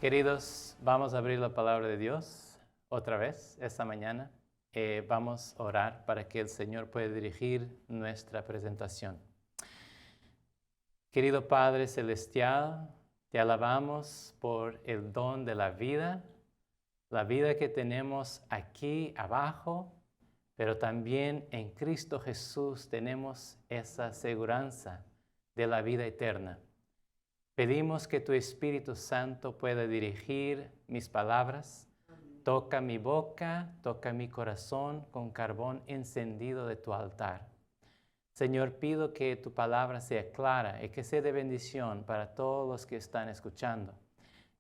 Queridos, vamos a abrir la palabra de Dios otra vez esta mañana. Vamos a orar para que el Señor pueda dirigir nuestra presentación. Querido Padre Celestial, te alabamos por el don de la vida que tenemos aquí abajo, pero también en Cristo Jesús tenemos esa seguranza de la vida eterna. Pedimos que tu Espíritu Santo pueda dirigir mis palabras. Toca mi boca, toca mi corazón con carbón encendido de tu altar. Señor, pido que tu palabra sea clara y que sea de bendición para todos los que están escuchando.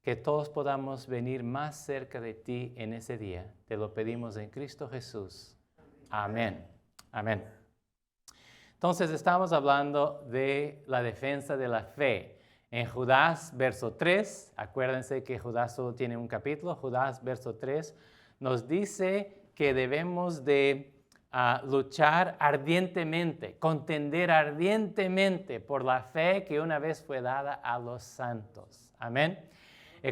Que todos podamos venir más cerca de ti en ese día. Te lo pedimos en Cristo Jesús. Amén. Amén. Entonces estamos hablando de la defensa de la fe. En Judas, verso 3, acuérdense que Judas solo tiene un capítulo. Judas, verso 3, nos dice que debemos de luchar ardientemente, contender ardientemente por la fe que una vez fue dada a los santos. Amén.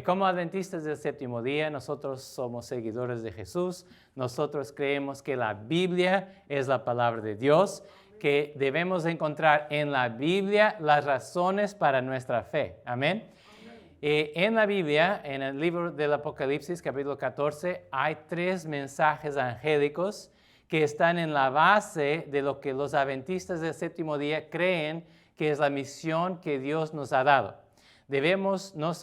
Como adventistas del séptimo día, nosotros somos seguidores de Jesús. Nosotros creemos que la Biblia es la palabra de Dios, que debemos encontrar en la Biblia las razones para nuestra fe. Amén. En la Biblia, en el libro del Apocalipsis, capítulo 14, hay 3 mensajes angélicos que están en la base de lo que los adventistas del séptimo día creen que es la misión que Dios nos ha dado. Debemos no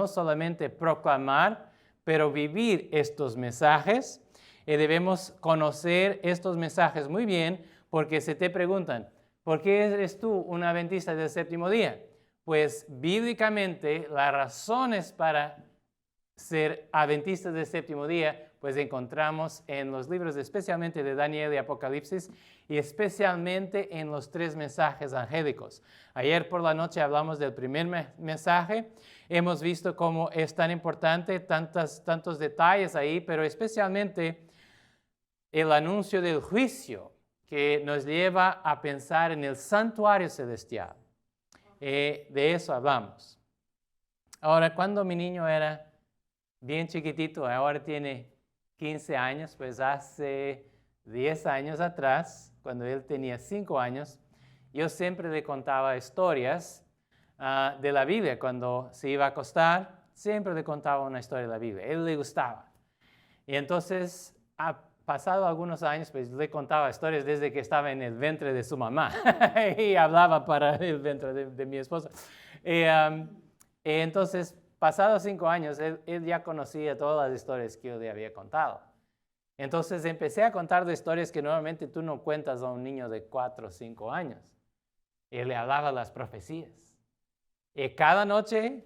solamente proclamar, pero vivir estos mensajes. Debemos conocer estos mensajes muy bien, porque se te preguntan, ¿por qué eres tú un adventista del séptimo día? Pues bíblicamente las razones para ser adventistas del séptimo día, pues encontramos en los libros especialmente de Daniel y Apocalipsis y especialmente en los 3 mensajes angélicos. Ayer por la noche hablamos del primer mensaje. Hemos visto cómo es tan importante, tantos detalles ahí, pero especialmente el anuncio del juicio que nos lleva a pensar en el santuario celestial. De eso hablamos. Ahora, cuando mi niño era bien chiquitito, ahora tiene 15 años, pues hace 10 años atrás, cuando él tenía 5 años, yo siempre le contaba historias de la Biblia. Cuando se iba a acostar, siempre le contaba una historia de la Biblia. A él le gustaba. Y entonces, pasado algunos años, pues le contaba historias desde que estaba en el vientre de su mamá y hablaba para el vientre de mi esposa. Entonces, pasados 5 años, él ya conocía todas las historias que yo le había contado. Entonces, empecé a contar de historias que normalmente tú no cuentas a un niño de 4 o 5 años. Él le hablaba las profecías. Y cada noche,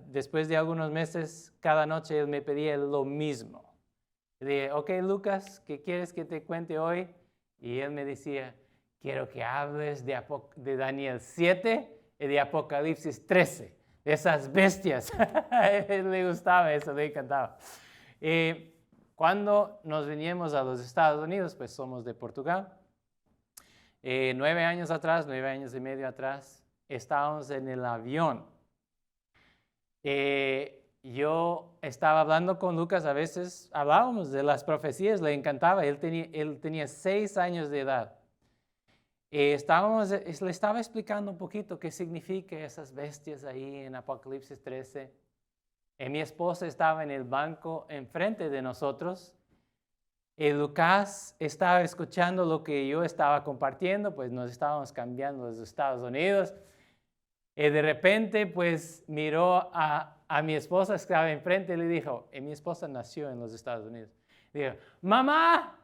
después de algunos meses, cada noche él me pedía lo mismo. Le dije, ok, Lucas, ¿qué quieres que te cuente hoy? Y él me decía, quiero que hables de Daniel 7 y de Apocalipsis 13, de esas bestias. A él le gustaba eso, le encantaba. Cuando nos veníamos a los Estados Unidos, pues somos de Portugal. 9 años atrás, 9 años y medio atrás, estábamos en el avión. Yo estaba hablando con Lucas, a veces hablábamos de las profecías, le encantaba, él tenía 6 años de edad. Le estaba explicando un poquito qué significa esas bestias ahí en Apocalipsis 13. Mi esposa estaba en el banco enfrente de nosotros. Lucas estaba escuchando lo que yo estaba compartiendo, pues nos estábamos cambiando de los Estados Unidos. De repente, pues miró a mi esposa que estaba enfrente y le dijo, mi esposa nació en los Estados Unidos. Dijo, mamá,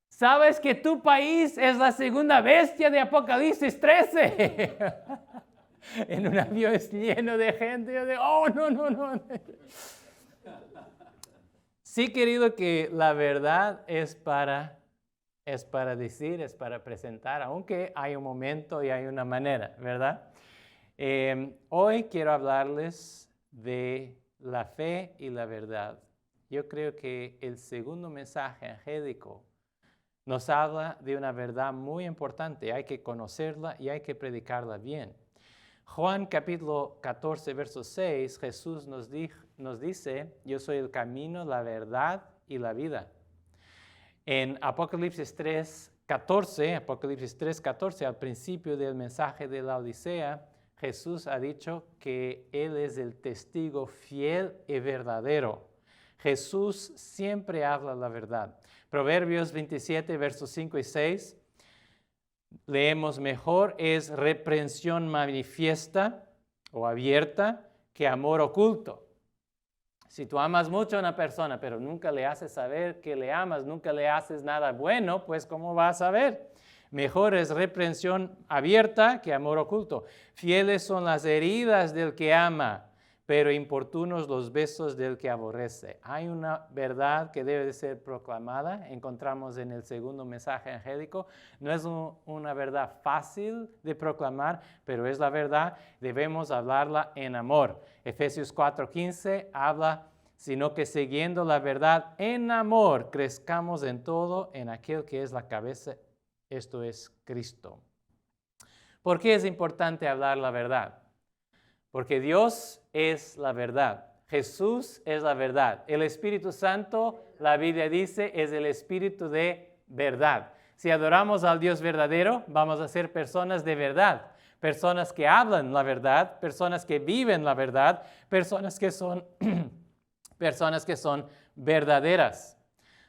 ¿sabes que tu país es la segunda bestia de Apocalipsis 13? En un avión lleno de gente. Yo digo, oh, no. Sí, querido, que la verdad es para decir, es para presentar, aunque hay un momento y hay una manera, ¿verdad? Hoy quiero hablarles de la fe y la verdad. Yo creo que el segundo mensaje angélico nos habla de una verdad muy importante. Hay que conocerla y hay que predicarla bien. Juan capítulo 14, verso 6, Jesús nos dice, yo soy el camino, la verdad y la vida. En Apocalipsis 3:14, al principio del mensaje de la Odisea, Jesús ha dicho que Él es el testigo fiel y verdadero. Jesús siempre habla la verdad. Proverbios 27, versos 5 y 6, leemos, mejor es reprensión manifiesta o abierta que amor oculto. Si tú amas mucho a una persona, pero nunca le haces saber que le amas, nunca le haces nada bueno, pues ¿cómo vas a saber? Mejor es reprensión abierta que amor oculto. Fieles son las heridas del que ama, pero importunos los besos del que aborrece. Hay una verdad que debe de ser proclamada, encontramos en el segundo mensaje angélico. No es una verdad fácil de proclamar, pero es la verdad, debemos hablarla en amor. Efesios 4:15 habla, sino que siguiendo la verdad en amor, crezcamos en todo en aquel que es la cabeza, esto es Cristo. ¿Por qué es importante hablar la verdad? Porque Dios es la verdad. Jesús es la verdad. El Espíritu Santo, la Biblia dice, es el Espíritu de verdad. Si adoramos al Dios verdadero, vamos a ser personas de verdad. Personas que hablan la verdad, personas que viven la verdad, personas que son verdaderas.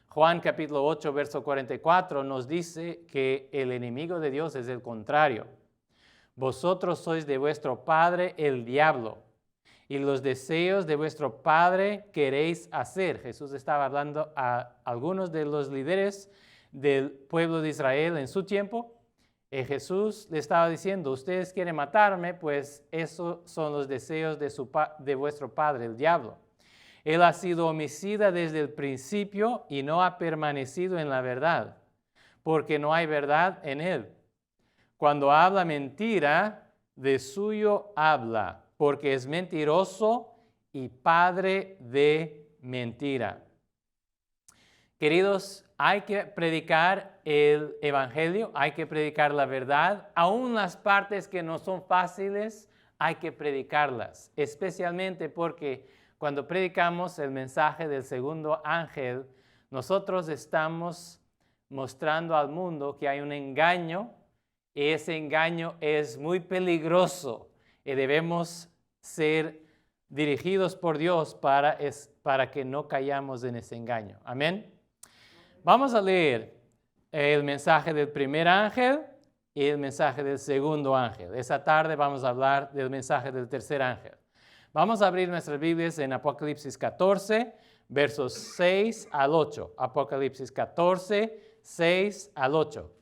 Juan capítulo 8, verso 44 nos dice que el enemigo de Dios es el contrario. Vosotros sois de vuestro padre el diablo, y los deseos de vuestro padre queréis hacer. Jesús estaba hablando a algunos de los líderes del pueblo de Israel en su tiempo. Jesús le estaba diciendo, ustedes quieren matarme, pues esos son los deseos de vuestro padre, el diablo. Él ha sido homicida desde el principio y no ha permanecido en la verdad, porque no hay verdad en él. Cuando habla mentira, de suyo habla, porque es mentiroso y padre de mentira. Queridos, hay que predicar el evangelio, hay que predicar la verdad, aún las partes que no son fáciles, hay que predicarlas, especialmente porque cuando predicamos el mensaje del segundo ángel, nosotros estamos mostrando al mundo que hay un engaño, y ese engaño es muy peligroso y debemos ser dirigidos por Dios para que no cayamos en ese engaño. Amén. Vamos a leer el mensaje del primer ángel y el mensaje del segundo ángel. Esa tarde vamos a hablar del mensaje del tercer ángel. Vamos a abrir nuestras Biblias en Apocalipsis 14, versos 6 al 8. Apocalipsis 14, 6 al 8.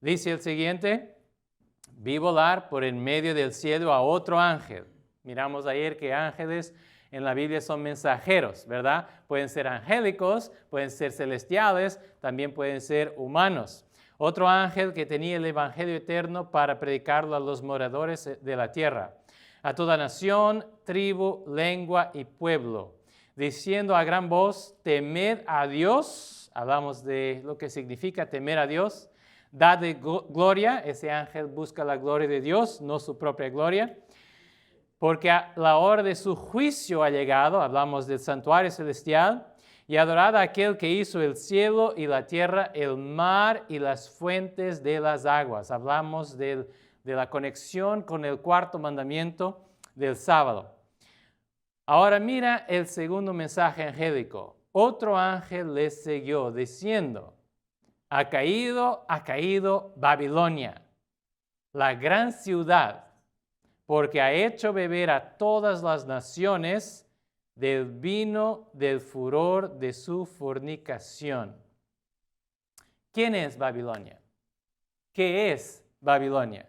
Dice el siguiente: vi volar por en medio del cielo a otro ángel. Miramos ayer que ángeles en la Biblia son mensajeros, ¿verdad? Pueden ser angélicos, pueden ser celestiales, también pueden ser humanos. Otro ángel que tenía el evangelio eterno para predicarlo a los moradores de la tierra, a toda nación, tribu, lengua y pueblo, diciendo a gran voz, temed a Dios. Hablamos de lo que significa temer a Dios. Dadle gloria. Ese ángel busca la gloria de Dios, no su propia gloria. Porque la hora de su juicio ha llegado. Hablamos del santuario celestial. Y adorad a aquel que hizo el cielo y la tierra, el mar y las fuentes de las aguas. Hablamos de la conexión con el cuarto mandamiento del sábado. Ahora mira el segundo mensaje angélico. Otro ángel les siguió diciendo, ha caído Babilonia, la gran ciudad, porque ha hecho beber a todas las naciones del vino del furor de su fornicación. ¿Quién es Babilonia? ¿Qué es Babilonia?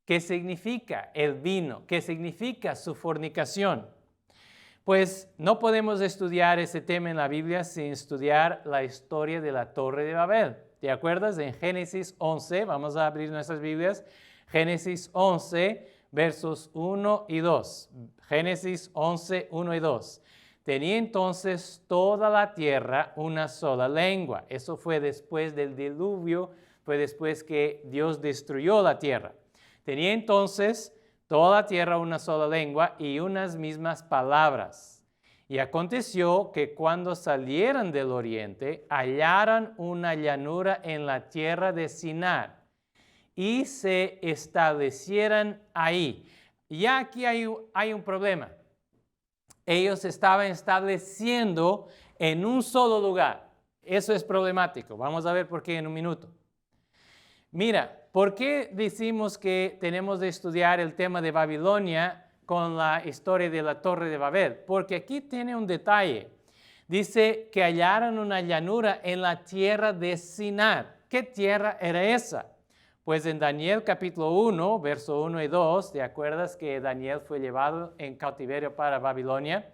¿Qué significa el vino? ¿Qué significa su fornicación? Pues no podemos estudiar ese tema en la Biblia sin estudiar la historia de la Torre de Babel. ¿Te acuerdas? En Génesis 11, vamos a abrir nuestras Biblias, Génesis 11, versos 1 y 2. Génesis 11, 1 y 2. Tenía entonces toda la tierra una sola lengua. Eso fue después del diluvio, fue después que Dios destruyó la tierra. Tenía entonces toda la tierra una sola lengua y unas mismas palabras. Y aconteció que cuando salieran del oriente, hallaran una llanura en la tierra de Sinar y se establecieran ahí. Y aquí hay un problema. Ellos estaban estableciendo en un solo lugar. Eso es problemático. Vamos a ver por qué en un minuto. Mira, ¿por qué decimos que tenemos de estudiar el tema de Babilonia con la historia de la Torre de Babel? Porque aquí tiene un detalle. Dice que hallaron una llanura en la tierra de Sinar. ¿Qué tierra era esa? Pues en Daniel capítulo 1, verso 1 y 2, ¿te acuerdas que Daniel fue llevado en cautiverio para Babilonia?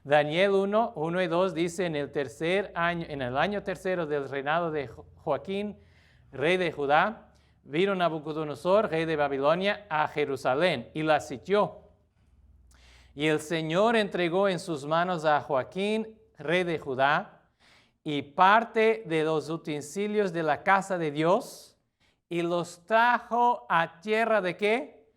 Daniel 1 y 2 dice, en el año tercero del reinado de Joaquín, rey de Judá, vino Nabucodonosor, rey de Babilonia, a Jerusalén y la sitió. Y el Señor entregó en sus manos a Joaquín, rey de Judá, y parte de los utensilios de la casa de Dios, y los trajo a tierra de ¿qué?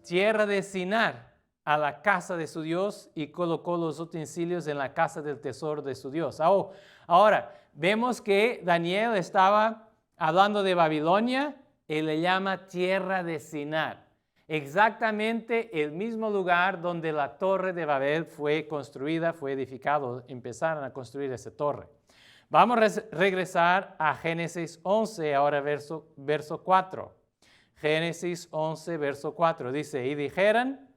Tierra de Sinar, a la casa de su Dios, y colocó los utensilios en la casa del tesoro de su Dios. Ahora, vemos que Daniel estaba hablando de Babilonia, él le llama tierra de Sinar. Exactamente el mismo lugar donde la torre de Babel fue construida, fue edificado, empezaron a construir esa torre. Vamos a regresar a Génesis 11, ahora verso 4. Génesis 11, verso 4. Dice, y dijeran,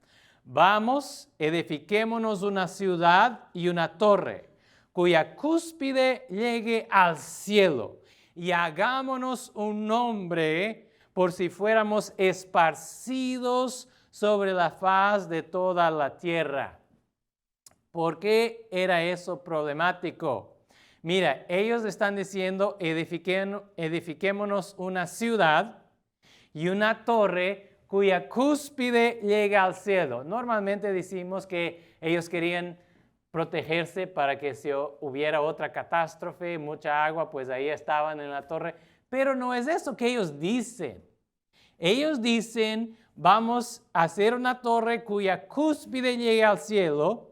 vamos, edifiquémonos una ciudad y una torre, cuya cúspide llegue al cielo, y hagámonos un nombre por si fuéramos esparcidos sobre la faz de toda la tierra. ¿Por qué era eso problemático? Mira, ellos están diciendo, edifiquémonos una ciudad y una torre cuya cúspide llega al cielo. Normalmente decimos que ellos querían protegerse para que si hubiera otra catástrofe, mucha agua, pues ahí estaban en la torre. Pero no es eso que ellos dicen. Ellos dicen, vamos a hacer una torre cuya cúspide llegue al cielo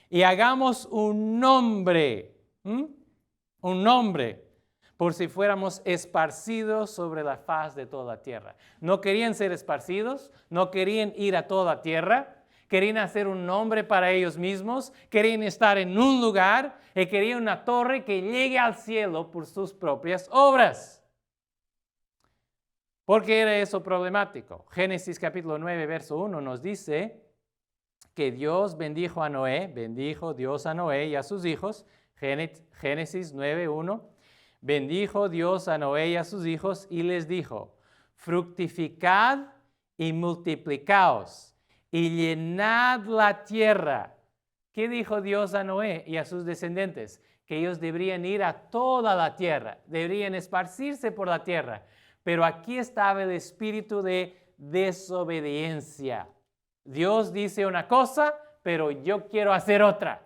y hagamos un nombre. Un nombre, por si fuéramos esparcidos sobre la faz de toda la tierra. No querían ser esparcidos, no querían ir a toda la tierra, querían hacer un nombre para ellos mismos, querían estar en un lugar y querían una torre que llegue al cielo por sus propias obras. ¿Por qué era eso problemático? Génesis capítulo 9, verso 1 nos dice que Dios bendijo a Noé, bendijo Dios a Noé y a sus hijos. Génesis 9:1, bendijo Dios a Noé y a sus hijos y les dijo, fructificad y multiplicaos y llenad la tierra. ¿Qué dijo Dios a Noé y a sus descendientes? Que ellos deberían ir a toda la tierra, deberían esparcirse por la tierra. Pero aquí estaba el espíritu de desobediencia. Dios dice una cosa, pero yo quiero hacer otra.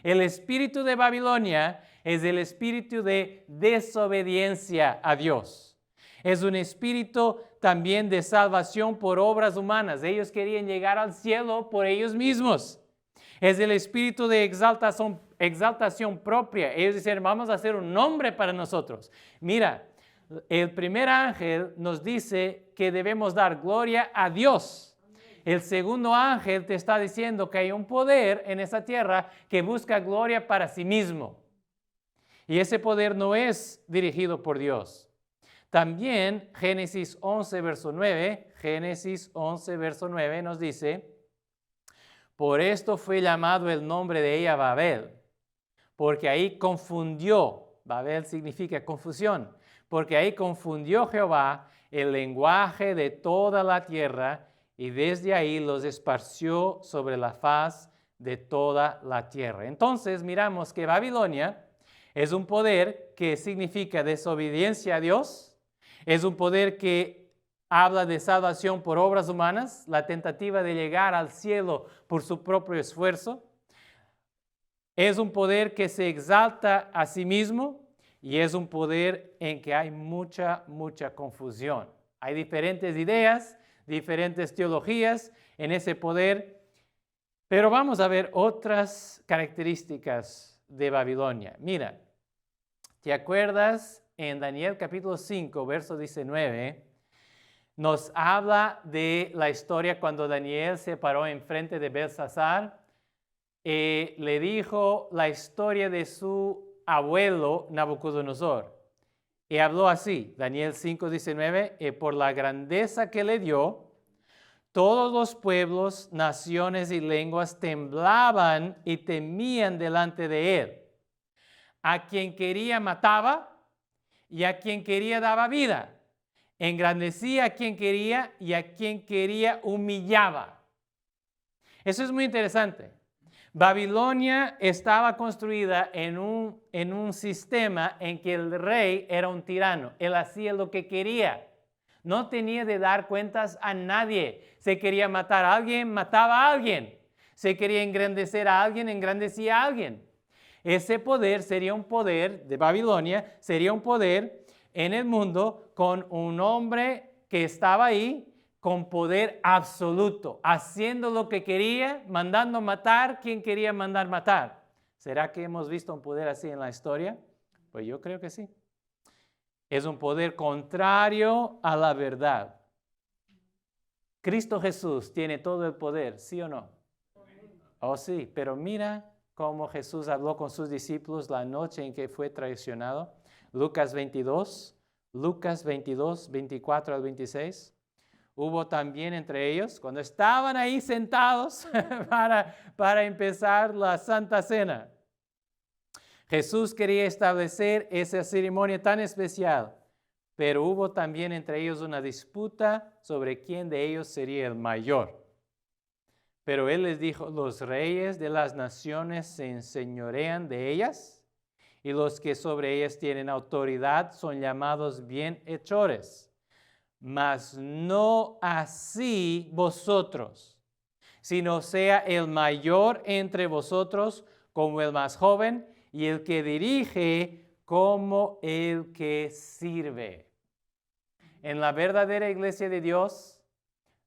El espíritu de Babilonia es el espíritu de desobediencia a Dios. Es un espíritu también de salvación por obras humanas. Ellos querían llegar al cielo por ellos mismos. Es el espíritu de exaltación propia. Ellos dicen, vamos a hacer un nombre para nosotros. Mira, el primer ángel nos dice que debemos dar gloria a Dios. El segundo ángel te está diciendo que hay un poder en esa tierra que busca gloria para sí mismo. Y ese poder no es dirigido por Dios. También Génesis 11, verso 9, Génesis 11, verso 9 nos dice, por esto fue llamado el nombre de ella Babel, porque ahí confundió, Babel significa confusión, porque ahí confundió Jehová el lenguaje de toda la tierra, y desde ahí los esparció sobre la faz de toda la tierra. Entonces miramos que Babilonia es un poder que significa desobediencia a Dios, es un poder que habla de salvación por obras humanas, la tentativa de llegar al cielo por su propio esfuerzo, es un poder que se exalta a sí mismo y es un poder en que hay mucha confusión. Hay diferentes ideas diferentes teologías en ese poder. Pero vamos a ver otras características de Babilonia. Mira, ¿te acuerdas en Daniel capítulo 5, verso 19? Nos habla de la historia cuando Daniel se paró enfrente de Belsasar. Le dijo la historia de su abuelo Nabucodonosor. Y habló así, Daniel 5:19, por la grandeza que le dio, todos los pueblos, naciones y lenguas temblaban y temían delante de él. A quien quería mataba y a quien quería daba vida. Engrandecía a quien quería y a quien quería humillaba. Eso es muy interesante. Babilonia estaba construida en un sistema en que el rey era un tirano. Él hacía lo que quería. No tenía de dar cuentas a nadie. Se quería matar a alguien, mataba a alguien. Se quería engrandecer a alguien, engrandecía a alguien. Ese poder sería un poder de Babilonia, sería un poder en el mundo con un hombre que estaba ahí con poder absoluto, haciendo lo que quería, mandando matar quien quería mandar matar. ¿Será que hemos visto un poder así en la historia? Pues yo creo que sí. Es un poder contrario a la verdad. Cristo Jesús tiene todo el poder, ¿sí o no? Oh, sí, pero mira cómo Jesús habló con sus discípulos la noche en que fue traicionado. Lucas 22, 24 al 26. Hubo también entre ellos, cuando estaban ahí sentados para empezar la Santa Cena. Jesús quería establecer esa ceremonia tan especial, pero hubo también entre ellos una disputa sobre quién de ellos sería el mayor. Pero él les dijo, los reyes de las naciones se enseñorean de ellas, y los que sobre ellas tienen autoridad son llamados bienhechores. Mas no así vosotros, sino sea el mayor entre vosotros como el más joven, y el que dirige como el que sirve. En la verdadera iglesia de Dios,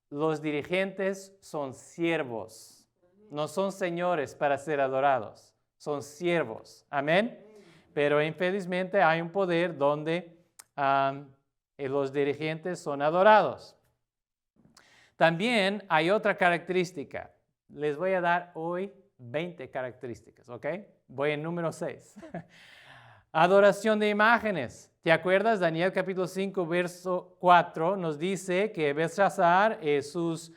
los dirigentes son siervos, no son señores para ser adorados, son siervos. Amén. Pero infelizmente hay un poder donde los dirigentes son adorados. También hay otra característica. Les voy a dar hoy 20 características, ¿ok? Voy en número 6. Adoración de imágenes. ¿Te acuerdas? Daniel capítulo 5, verso 4 nos dice que Belsasar y sus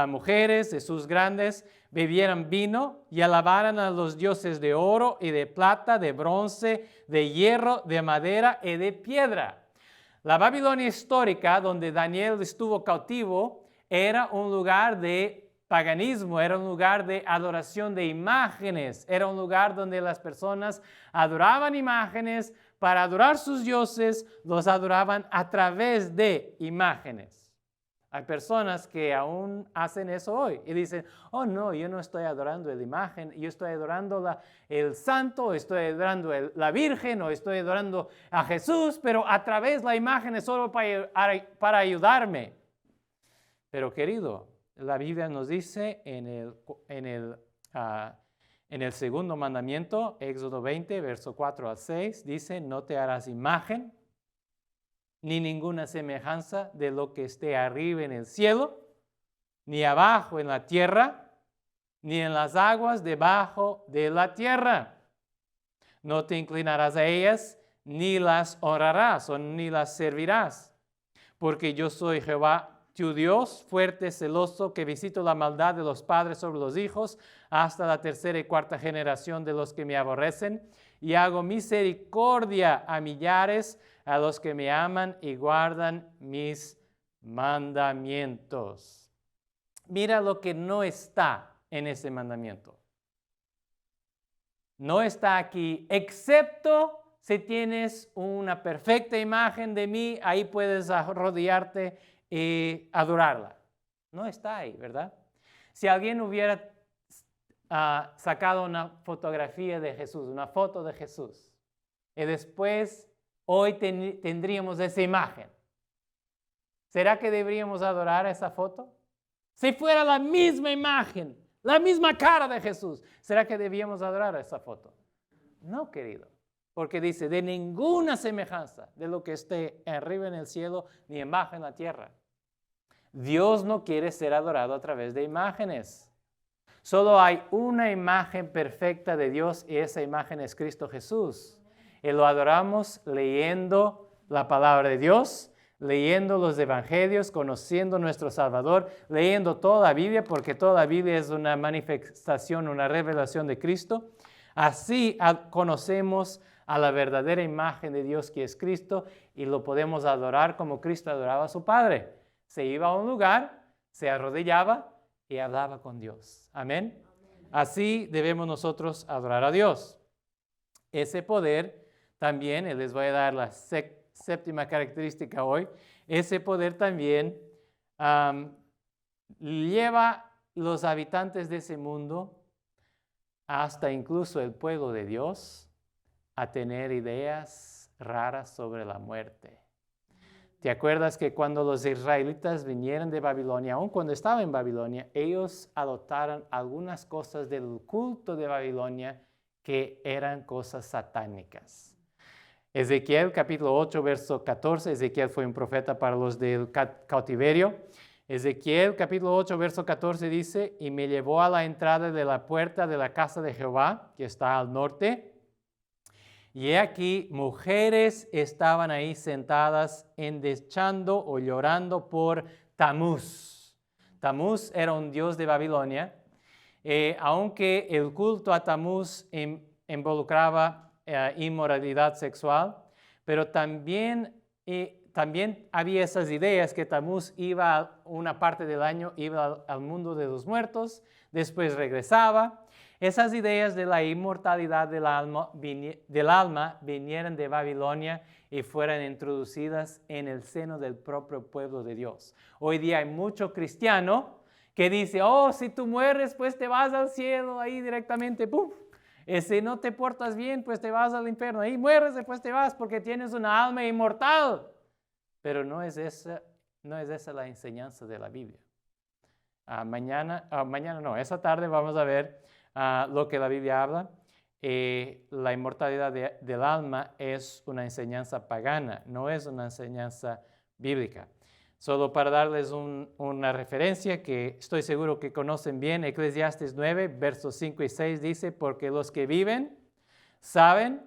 mujeres y sus grandes bebieran vino y alabaran a los dioses de oro y de plata, de bronce, de hierro, de madera y de piedra. La Babilonia histórica, donde Daniel estuvo cautivo, era un lugar de paganismo, era un lugar de adoración de imágenes, era un lugar donde las personas adoraban imágenes. Para adorar sus dioses, los adoraban a través de imágenes. Hay personas que aún hacen eso hoy y dicen, oh no, yo no estoy adorando la imagen, yo estoy adorando el santo, estoy adorando la virgen o estoy adorando a Jesús, pero a través de la imagen es solo para ayudarme. Pero querido, la Biblia nos dice en el segundo mandamiento, Éxodo 20, verso 4 al 6, dice, no te harás imagen ni ninguna semejanza de lo que esté arriba en el cielo, ni abajo en la tierra, ni en las aguas debajo de la tierra. No te inclinarás a ellas, ni las honrarás o ni las servirás, porque yo soy Jehová, tu Dios, fuerte, celoso, que visito la maldad de los padres sobre los hijos, hasta la tercera y cuarta generación de los que me aborrecen, y hago misericordia a millares, a los que me aman y guardan mis mandamientos. Mira lo que no está en ese mandamiento. No está aquí, excepto si tienes una perfecta imagen de mí, ahí puedes arrodillarte y adorarla. No está ahí, ¿verdad? Si alguien hubiera sacado una fotografía de Jesús, una foto de Jesús, y después hoy tendríamos esa imagen. ¿Será que deberíamos adorar esa foto? Si fuera la misma imagen, la misma cara de Jesús, ¿será que debíamos adorar esa foto? No, querido, porque dice, de ninguna semejanza de lo que esté arriba en el cielo ni abajo en la tierra. Dios no quiere ser adorado a través de imágenes. Solo hay una imagen perfecta de Dios y esa imagen es Cristo Jesús. Y lo adoramos leyendo la palabra de Dios, leyendo los evangelios, conociendo a nuestro Salvador, leyendo toda la Biblia, porque toda la Biblia es una manifestación, una revelación de Cristo. Así conocemos a la verdadera imagen de Dios que es Cristo y lo podemos adorar como Cristo adoraba a su Padre. Se iba a un lugar, se arrodillaba y hablaba con Dios. Amén. Así debemos nosotros adorar a Dios. Ese poder también, y les voy a dar la séptima característica hoy, ese poder también lleva los habitantes de ese mundo, hasta incluso el pueblo de Dios, a tener ideas raras sobre la muerte. ¿Te acuerdas que cuando los israelitas vinieron de Babilonia, aun cuando estaban en Babilonia, ellos adoptaron algunas cosas del culto de Babilonia que eran cosas satánicas? Ezequiel capítulo 8, verso 14, Ezequiel fue un profeta para los del cautiverio. Ezequiel capítulo 8, verso 14 dice, y me llevó a la entrada de la puerta de la casa de Jehová, que está al norte, y he aquí, mujeres estaban ahí sentadas endechando o llorando por Tamuz. Tamuz era un dios de Babilonia, aunque el culto a Tamuz involucraba inmoralidad sexual, pero también había esas ideas que Tamuz iba una parte del año, iba al mundo de los muertos, después regresaba. Esas ideas de la inmortalidad del alma vinieron de Babilonia y fueron introducidas en el seno del propio pueblo de Dios. Hoy día hay mucho cristiano que dice, oh, si tú mueres, pues te vas al cielo, ahí directamente, ¡pum! Y si no te portas bien, pues te vas al infierno. Ahí mueres, después te vas porque tienes una alma inmortal. Pero no es esa la enseñanza de la Biblia. Esa tarde vamos a ver lo que la Biblia habla. La inmortalidad del alma es una enseñanza pagana, no es una enseñanza bíblica. Solo para darles una referencia que estoy seguro que conocen bien, Eclesiastes 9, versos 5 y 6 dice, porque los que viven saben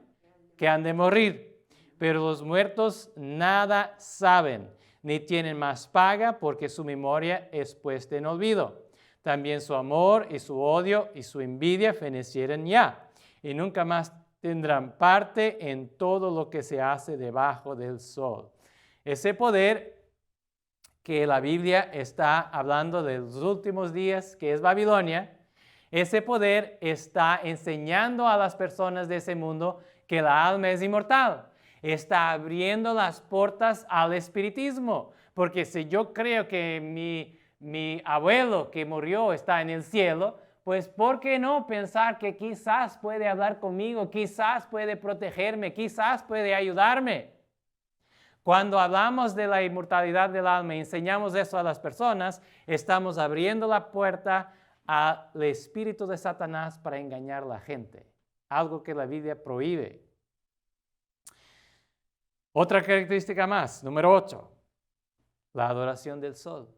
que han de morir, pero los muertos nada saben, ni tienen más paga porque su memoria es puesta en olvido. También su amor y su odio y su envidia fenecieron ya, y nunca más tendrán parte en todo lo que se hace debajo del sol. Ese poder que la Biblia está hablando de los últimos días, que es Babilonia, ese poder está enseñando a las personas de ese mundo que la alma es inmortal. Está abriendo las puertas al espiritismo, porque si yo creo que mi abuelo que murió está en el cielo, pues ¿por qué no pensar que quizás puede hablar conmigo, quizás puede protegerme, quizás puede ayudarme? Cuando hablamos de la inmortalidad del alma y enseñamos eso a las personas, estamos abriendo la puerta al espíritu de Satanás para engañar a la gente, algo que la Biblia prohíbe. Otra característica más, número 8, la adoración del sol.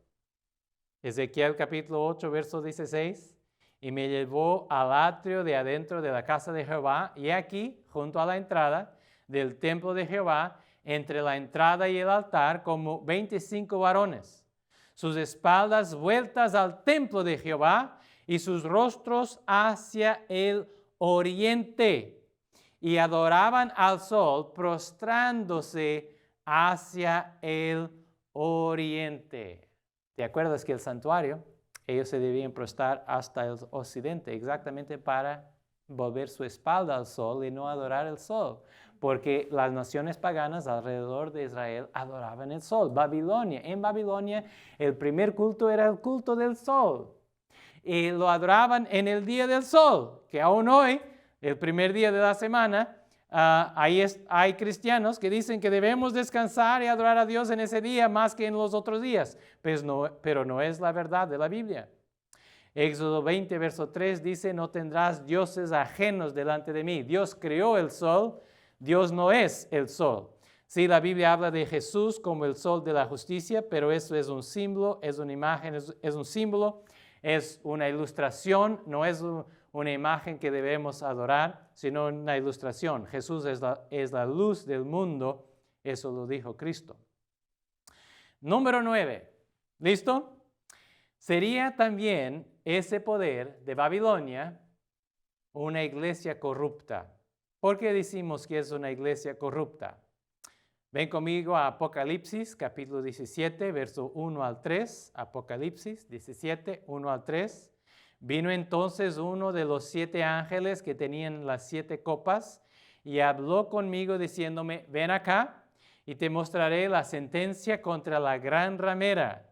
Ezequiel capítulo 8, verso 16, y me llevó al atrio de adentro de la casa de Jehová, y aquí, junto a la entrada del templo de Jehová, entre la entrada y el altar, como 25 varones, sus espaldas vueltas al templo de Jehová y sus rostros hacia el oriente, y adoraban al sol, prostrándose hacia el oriente. ¿Te acuerdas que el santuario, ellos se debían prostrar hasta el occidente, exactamente para volver su espalda al sol y no adorar el sol? Porque las naciones paganas alrededor de Israel adoraban el sol. En Babilonia, el primer culto era el culto del sol. Y lo adoraban en el día del sol, que aún hoy, el primer día de la semana, hay cristianos que dicen que debemos descansar y adorar a Dios en ese día más que en los otros días, pero no es la verdad de la Biblia. Éxodo 20, verso 3 dice, no tendrás dioses ajenos delante de mí. Dios creó el sol, Dios no es el sol. Sí, la Biblia habla de Jesús como el sol de la justicia, pero eso es un símbolo, es una imagen, es un símbolo, es una ilustración, no es una imagen que debemos adorar, sino una ilustración. Jesús es la luz del mundo, eso lo dijo Cristo. Número 9, ¿listo? Sería también ese poder de Babilonia una iglesia corrupta. ¿Por qué decimos que es una iglesia corrupta? Ven conmigo a Apocalipsis, capítulo 17, verso 1 al 3. Apocalipsis 17, 1 al 3. Vino entonces uno de los 7 ángeles que tenían las 7 copas y habló conmigo diciéndome, ven acá y te mostraré la sentencia contra la gran ramera,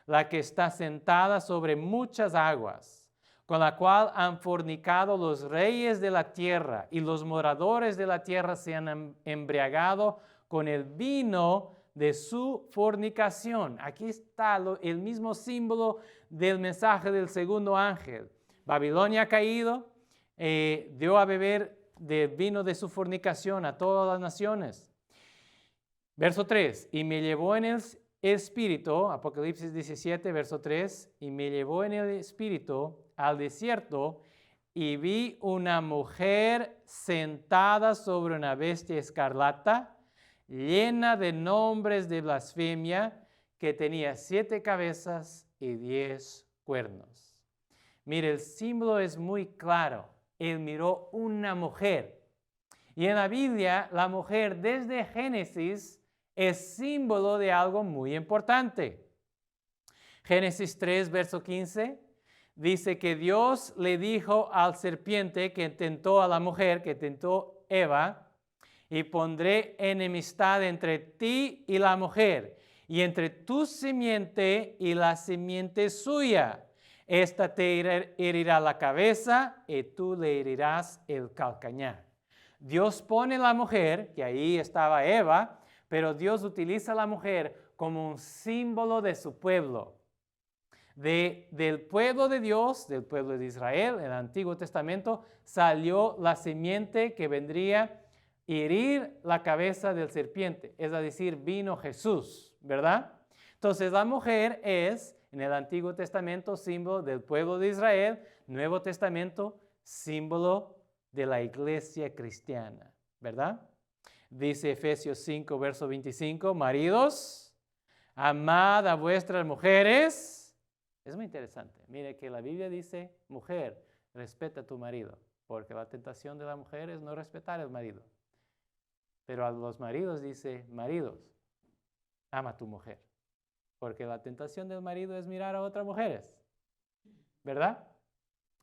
la que está sentada sobre muchas aguas, con la cual han fornicado los reyes de la tierra, y los moradores de la tierra se han embriagado con el vino de su fornicación. Aquí está el mismo símbolo del mensaje del segundo ángel. Babilonia ha caído, dio a beber del vino de su fornicación a todas las naciones. Verso 3, y me llevó en el espíritu, Apocalipsis 17, verso 3, y me llevó en el espíritu al desierto y vi una mujer sentada sobre una bestia escarlata, llena de nombres de blasfemia, que tenía 7 cabezas y 10 cuernos. Mire, el símbolo es muy claro. Él miró una mujer. Y en la Biblia, la mujer desde Génesis es símbolo de algo muy importante. Génesis 3, verso 15, dice que Dios le dijo al serpiente que tentó a la mujer, que tentó Eva, y pondré enemistad entre ti y la mujer, y entre tu simiente y la simiente suya. Esta te herirá la cabeza y tú le herirás el calcañar. Dios pone la mujer, que ahí estaba Eva, pero Dios utiliza a la mujer como un símbolo de su pueblo. Del pueblo de Dios, del pueblo de Israel, en el Antiguo Testamento, salió la simiente que vendría a herir la cabeza del serpiente. Es decir, vino Jesús, ¿verdad? Entonces la mujer es, en el Antiguo Testamento, símbolo del pueblo de Israel. Nuevo Testamento, símbolo de la iglesia cristiana, ¿verdad? Dice Efesios 5, verso 25, maridos, amad a vuestras mujeres. Es muy interesante. Mire que la Biblia dice, mujer, respeta a tu marido, porque la tentación de la mujer es no respetar al marido. Pero a los maridos dice, maridos, ama a tu mujer, porque la tentación del marido es mirar a otras mujeres, ¿verdad?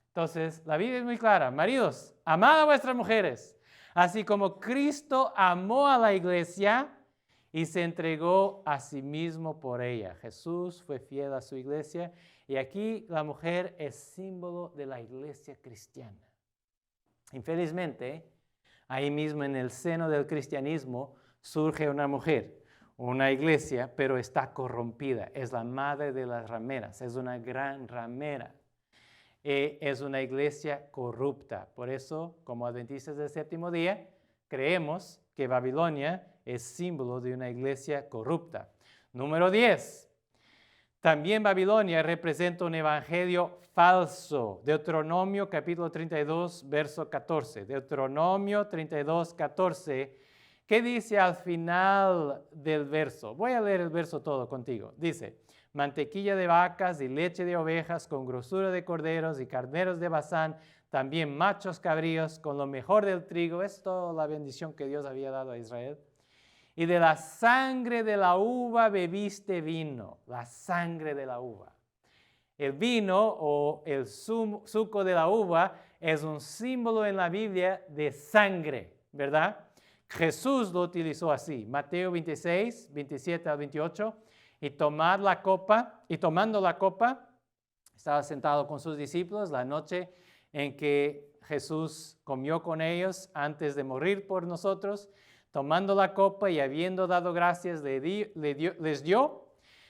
Entonces, la Biblia es muy clara, maridos, amad a vuestras mujeres, así como Cristo amó a la iglesia y se entregó a sí mismo por ella. Jesús fue fiel a su iglesia y aquí la mujer es símbolo de la iglesia cristiana. Infelizmente, ahí mismo en el seno del cristianismo surge una mujer, una iglesia, pero está corrompida. Es la madre de las rameras, es una gran ramera. Es una iglesia corrupta. Por eso, como adventistas del séptimo día, creemos que Babilonia es símbolo de una iglesia corrupta. Número 10. También Babilonia representa un evangelio falso. Deuteronomio capítulo 32, verso 14. Deuteronomio 32, 14. ¿Qué dice al final del verso? Voy a leer el verso todo contigo. Dice, mantequilla de vacas y leche de ovejas con grosura de corderos y carneros de Basán, también machos cabríos con lo mejor del trigo. Es toda la bendición que Dios había dado a Israel. Y de la sangre de la uva bebiste vino, la sangre de la uva. El vino o el suco de la uva es un símbolo en la Biblia de sangre, ¿verdad? Jesús lo utilizó así, Mateo 26, 27 al 28. Y tomando la copa, estaba sentado con sus discípulos la noche en que Jesús comió con ellos antes de morir por nosotros, tomando la copa y habiendo dado gracias, les dio,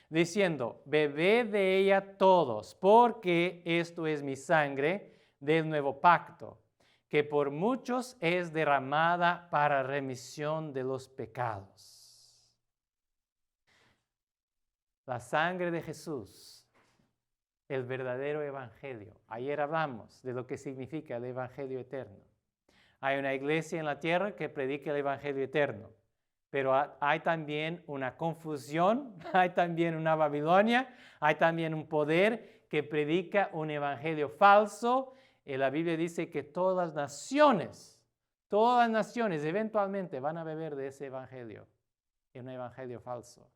diciendo, bebed de ella todos, porque esto es mi sangre del nuevo pacto, que por muchos es derramada para remisión de los pecados. La sangre de Jesús, el verdadero evangelio. Ayer hablamos de lo que significa el evangelio eterno. Hay una iglesia en la tierra que predica el evangelio eterno, pero hay también una confusión, hay también una Babilonia, hay también un poder que predica un evangelio falso. Y la Biblia dice que todas las naciones eventualmente van a beber de ese evangelio, un evangelio falso.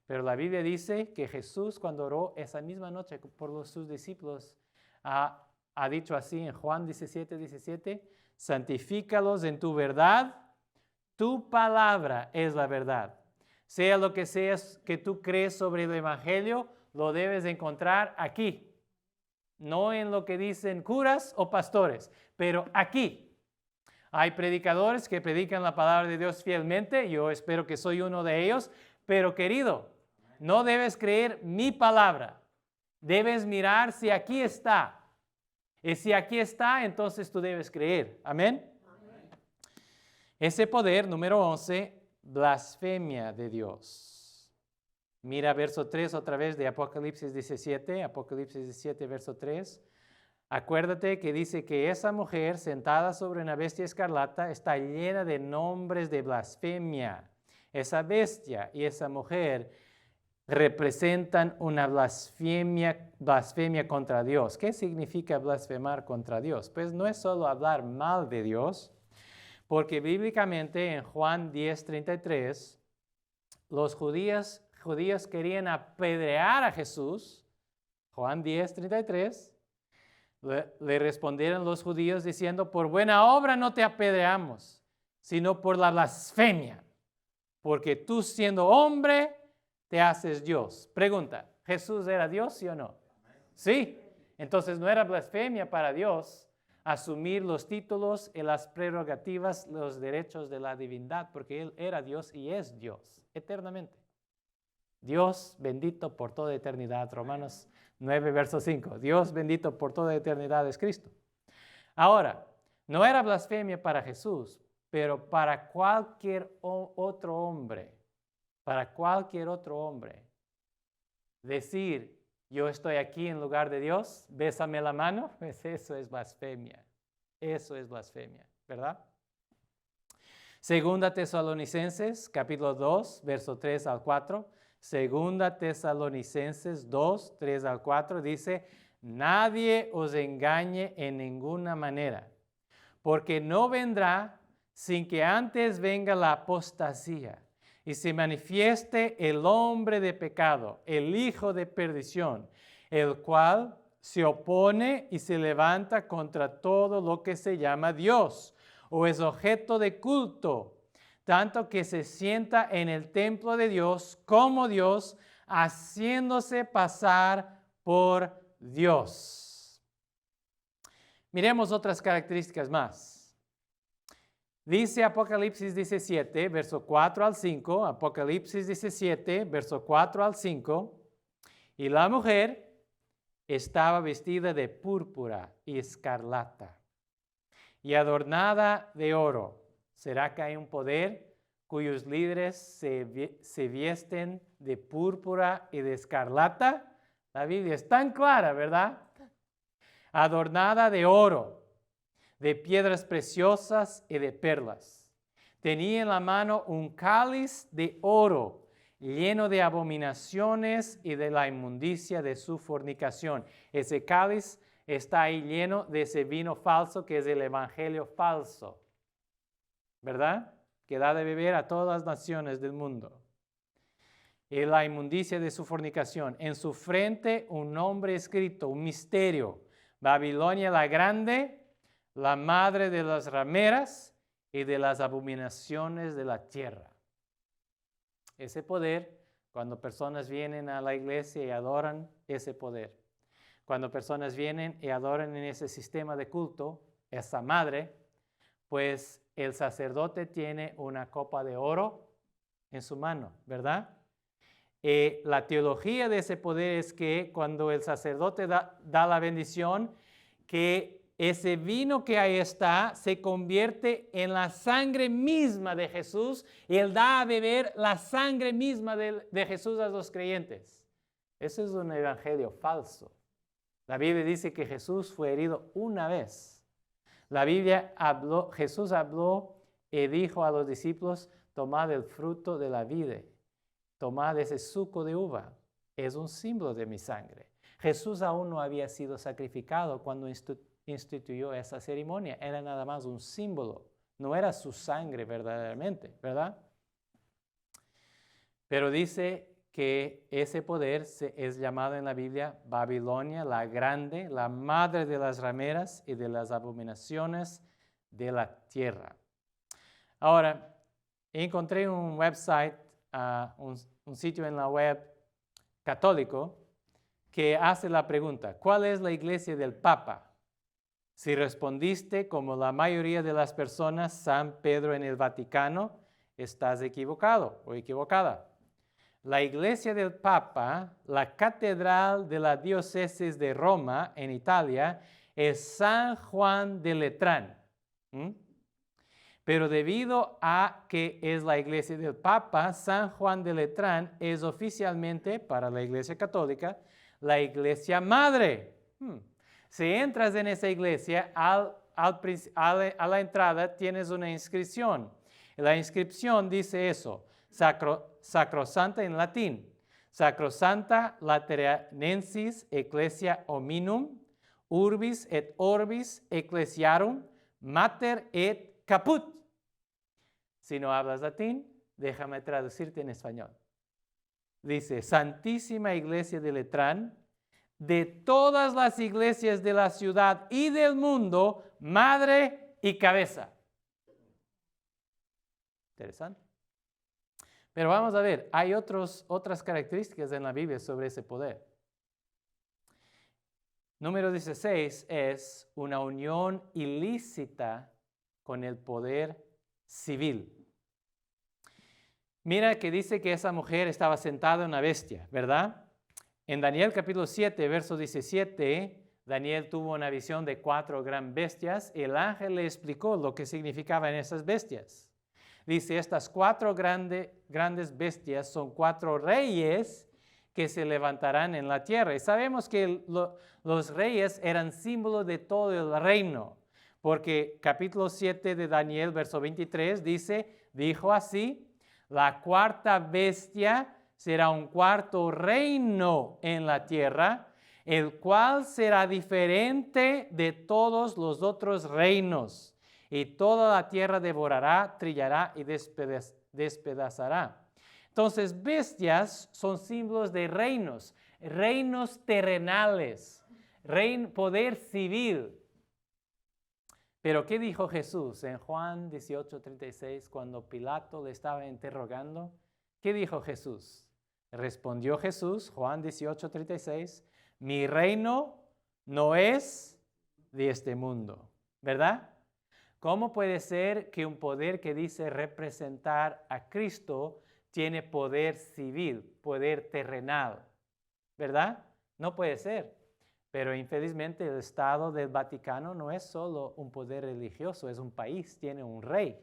Pero la Biblia dice que Jesús, cuando oró esa misma noche por sus discípulos, ha dicho así en Juan 17:17, santifícalos en tu verdad, tu palabra es la verdad. Sea lo que sea que tú crees sobre el evangelio, lo debes encontrar aquí. No en lo que dicen curas o pastores, pero aquí. Hay predicadores que predican la palabra de Dios fielmente, yo espero que soy uno de ellos, pero querido, no debes creer mi palabra, debes mirar si aquí está. Y si aquí está, entonces tú debes creer. Amén. Amén. Ese poder, número 11, blasfemia de Dios. Mira verso 3 otra vez de Apocalipsis 17, Apocalipsis 17, verso 3. Acuérdate que dice que esa mujer sentada sobre una bestia escarlata está llena de nombres de blasfemia. Esa bestia y esa mujer representan una blasfemia contra Dios. ¿Qué significa blasfemar contra Dios? Pues no es solo hablar mal de Dios, porque bíblicamente en Juan 10:33, los judíos querían apedrear a Jesús. Juan 10:33, le respondieron los judíos diciendo, por buena obra no te apedreamos, sino por la blasfemia, porque tú siendo hombre te haces Dios. Pregunta, ¿Jesús era Dios, sí o no? Sí. Entonces no era blasfemia para Dios asumir los títulos y las prerrogativas, los derechos de la divindad, porque Él era Dios y es Dios eternamente. Dios bendito por toda eternidad. Romanos 9, verso 5. Dios bendito por toda eternidad es Cristo. Ahora, no era blasfemia para Jesús, pero para cualquier otro hombre, decir, yo estoy aquí en lugar de Dios, bésame la mano, pues eso es blasfemia. Eso es blasfemia, ¿verdad? Segunda Tesalonicenses, capítulo 2, verso 3 al 4. Segunda Tesalonicenses 2, 3 al 4 dice, nadie os engañe en ninguna manera, porque no vendrá sin que antes venga la apostasía y se manifieste el hombre de pecado, el hijo de perdición, el cual se opone y se levanta contra todo lo que se llama Dios o es objeto de culto, tanto que se sienta en el templo de Dios como Dios, haciéndose pasar por Dios. Miremos otras características más. Dice Apocalipsis 17, verso 4 al 5, Apocalipsis 17, verso 4 al 5, y la mujer estaba vestida de púrpura y escarlata y adornada de oro. ¿Será que hay un poder cuyos líderes se visten de púrpura y de escarlata? La Biblia es tan clara, ¿verdad? Adornada de oro, de piedras preciosas y de perlas. Tenía en la mano un cáliz de oro lleno de abominaciones y de la inmundicia de su fornicación. Ese cáliz está ahí lleno de ese vino falso que es el evangelio falso, ¿verdad? Que da de beber a todas las naciones del mundo. Y la inmundicia de su fornicación. En su frente un nombre escrito, un misterio. Babilonia la Grande, la madre de las rameras y de las abominaciones de la tierra. Ese poder, cuando personas vienen a la iglesia y adoran ese poder. Cuando personas vienen y adoran en ese sistema de culto, esa madre, pues el sacerdote tiene una copa de oro en su mano, ¿verdad? La teología de ese poder es que cuando el sacerdote da la bendición, que ese vino que ahí está se convierte en la sangre misma de Jesús y él da a beber la sangre misma de Jesús a los creyentes. Eso es un evangelio falso. La Biblia dice que Jesús fue herido una vez. La Biblia Jesús habló y dijo a los discípulos, tomad el fruto de la vid, tomad ese suco de uva, es un símbolo de mi sangre. Jesús aún no había sido sacrificado cuando instituyó esa ceremonia, era nada más un símbolo, no era su sangre verdaderamente, ¿verdad? Pero dice que ese poder es llamado en la Biblia Babilonia la Grande, la madre de las rameras y de las abominaciones de la tierra. Ahora, encontré un website, un sitio en la web católico que hace la pregunta, ¿cuál es la iglesia del Papa? Si respondiste como la mayoría de las personas, San Pedro en el Vaticano, estás equivocado o equivocada. La iglesia del Papa, la catedral de la diócesis de Roma en Italia, es San Juan de Letrán. Pero debido a que es la iglesia del Papa, San Juan de Letrán es oficialmente, para la iglesia católica, la iglesia madre. Si entras en esa iglesia, a la entrada tienes una inscripción. La inscripción dice eso, Sacrosanta en latín, Sacrosanta Lateranensis Ecclesia Hominum, Urbis et Orbis Ecclesiarum, Mater et Caput. Si no hablas latín, déjame traducirte en español. Dice, Santísima Iglesia de Letrán, de todas las iglesias de la ciudad y del mundo, madre y cabeza. Interesante. Pero vamos a ver, hay otras características en la Biblia sobre ese poder. Número 16 es una unión ilícita con el poder civil. Mira que dice que esa mujer estaba sentada en una bestia, ¿verdad? En Daniel capítulo 7, verso 17, Daniel tuvo una visión de 4 grandes bestias y el ángel le explicó lo que significaban esas bestias. Dice, estas 4 grandes bestias son 4 reyes que se levantarán en la tierra. Y sabemos que los reyes eran símbolo de todo el reino, porque capítulo 7 de Daniel, verso 23, dijo así, la 4ª bestia será un 4º reino en la tierra, el cual será diferente de todos los otros reinos. Y toda la tierra devorará, trillará y despedazará. Entonces, bestias son símbolos de reinos, reinos terrenales, poder civil. Pero, ¿qué dijo Jesús en Juan 18:36 cuando Pilato le estaba interrogando? ¿Qué dijo Jesús? Respondió Jesús, Juan 18:36, mi reino no es de este mundo, ¿verdad? ¿Cómo puede ser que un poder que dice representar a Cristo tiene poder civil, poder terrenal? ¿Verdad? No puede ser. Pero infelizmente el Estado del Vaticano no es solo un poder religioso, es un país, tiene un rey.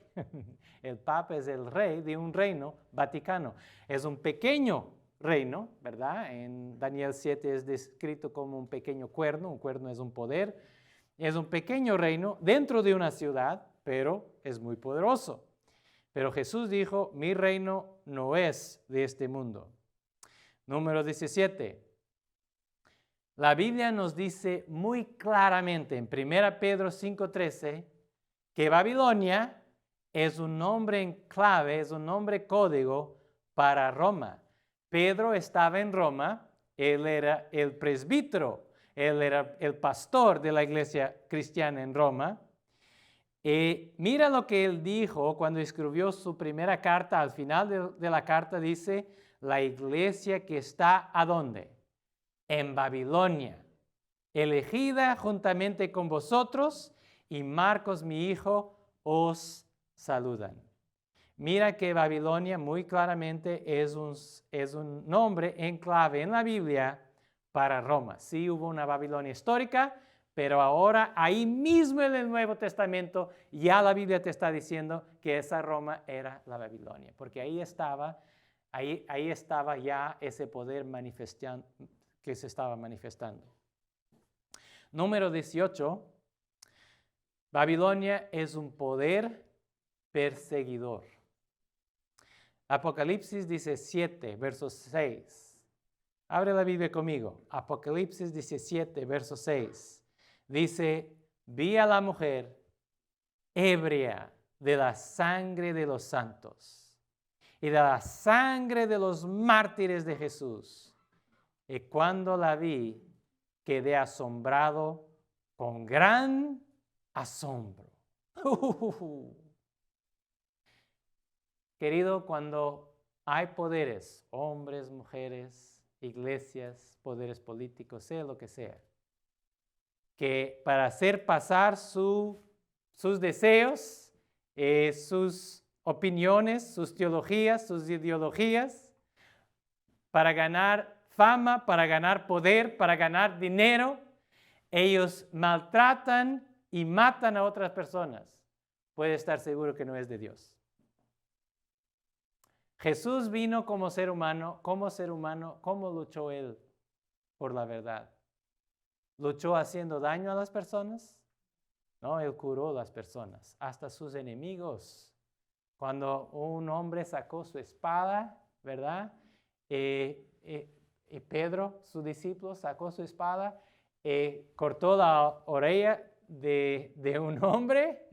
El Papa es el rey de un reino vaticano. Es un pequeño reino, ¿verdad? En Daniel 7 es descrito como un pequeño cuerno. Un cuerno es un poder. Es un pequeño reino dentro de una ciudad, pero es muy poderoso. Pero Jesús dijo, mi reino no es de este mundo. Número 17. La Biblia nos dice muy claramente en 1 Pedro 5:13 que Babilonia es un nombre en clave, es un nombre código para Roma. Pedro estaba en Roma, él era el presbítero. Él era el pastor de la iglesia cristiana en Roma. Y mira lo que él dijo cuando escribió su primera carta. Al final de la carta dice, la iglesia que está ¿a dónde? En Babilonia, elegida juntamente con vosotros y Marcos, mi hijo, os saludan. Mira que Babilonia muy claramente es un nombre en clave en la Biblia para Roma. Sí hubo una Babilonia histórica, pero ahora ahí mismo en el Nuevo Testamento ya la Biblia te está diciendo que esa Roma era la Babilonia, porque ahí estaba ya ese poder que se estaba manifestando. Número 18, Babilonia es un poder perseguidor. Apocalipsis 17, verso 6. Abre la Biblia conmigo. Apocalipsis 17, verso 6. Dice, vi a la mujer ebria de la sangre de los santos y de la sangre de los mártires de Jesús. Y cuando la vi, quedé asombrado con gran asombro. Querido, cuando hay poderes, hombres, mujeres, iglesias, poderes políticos, sea lo que sea, que para hacer pasar sus deseos, sus opiniones, sus teologías, sus ideologías, para ganar fama, para ganar poder, para ganar dinero, ellos maltratan y matan a otras personas. Puede estar seguro que no es de Dios. Jesús vino como ser humano, ¿cómo luchó Él por la verdad? ¿Luchó haciendo daño a las personas? No, Él curó a las personas, hasta sus enemigos. Cuando un hombre sacó su espada, ¿verdad? Pedro, su discípulo, sacó su espada, cortó la oreja de un hombre.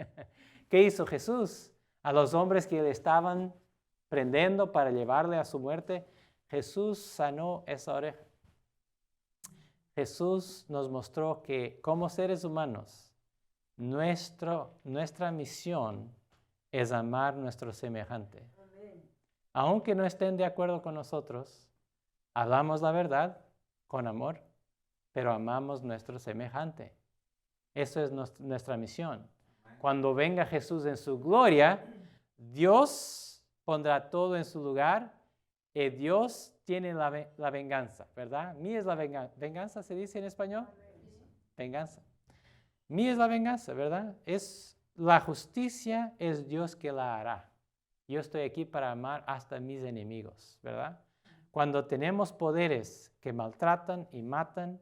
¿Qué hizo Jesús? A los hombres que le estaban prendiendo para llevarle a su muerte, Jesús sanó esa oreja. Jesús nos mostró que como seres humanos, nuestra misión es amar a nuestro semejante. Amén. Aunque no estén de acuerdo con nosotros, hablamos la verdad con amor, pero amamos a nuestro semejante. Eso es nuestra misión. Cuando venga Jesús en su gloria, Dios pondrá todo en su lugar y Dios tiene la venganza, ¿verdad? Mía es la venganza. ¿Venganza se dice en español? Venganza. Mía es la venganza, ¿verdad? La justicia es Dios que la hará. Yo estoy aquí para amar hasta mis enemigos, ¿verdad? Cuando tenemos poderes que maltratan y matan,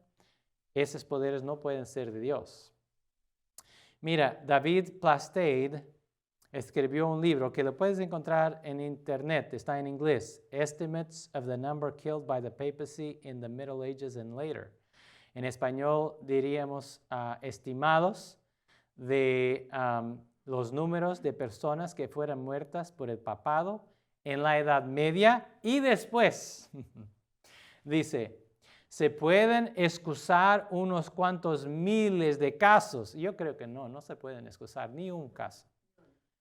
esos poderes no pueden ser de Dios. Mira, David Plasteid escribió un libro que lo puedes encontrar en internet, está en inglés, Estimates of the Number Killed by the Papacy in the Middle Ages and Later. En español diríamos estimados de los números de personas que fueran muertas por el papado en la Edad Media y después. Dice, se pueden excusar unos cuantos miles de casos. Yo creo que no se pueden excusar ni un caso.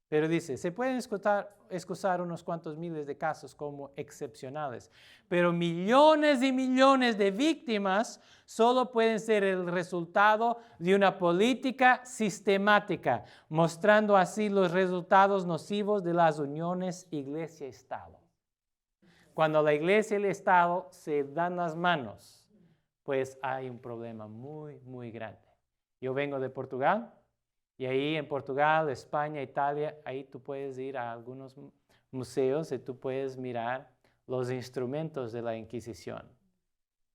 Pero dice, se pueden excusar unos cuantos miles de casos como excepcionales, pero millones y millones de víctimas solo pueden ser el resultado de una política sistemática, mostrando así los resultados nocivos de las uniones iglesia-estado. Cuando la iglesia y el Estado se dan las manos, pues hay un problema muy, muy grande. Yo vengo de Portugal. Y ahí en Portugal, España, Italia, ahí tú puedes ir a algunos museos y tú puedes mirar los instrumentos de la Inquisición.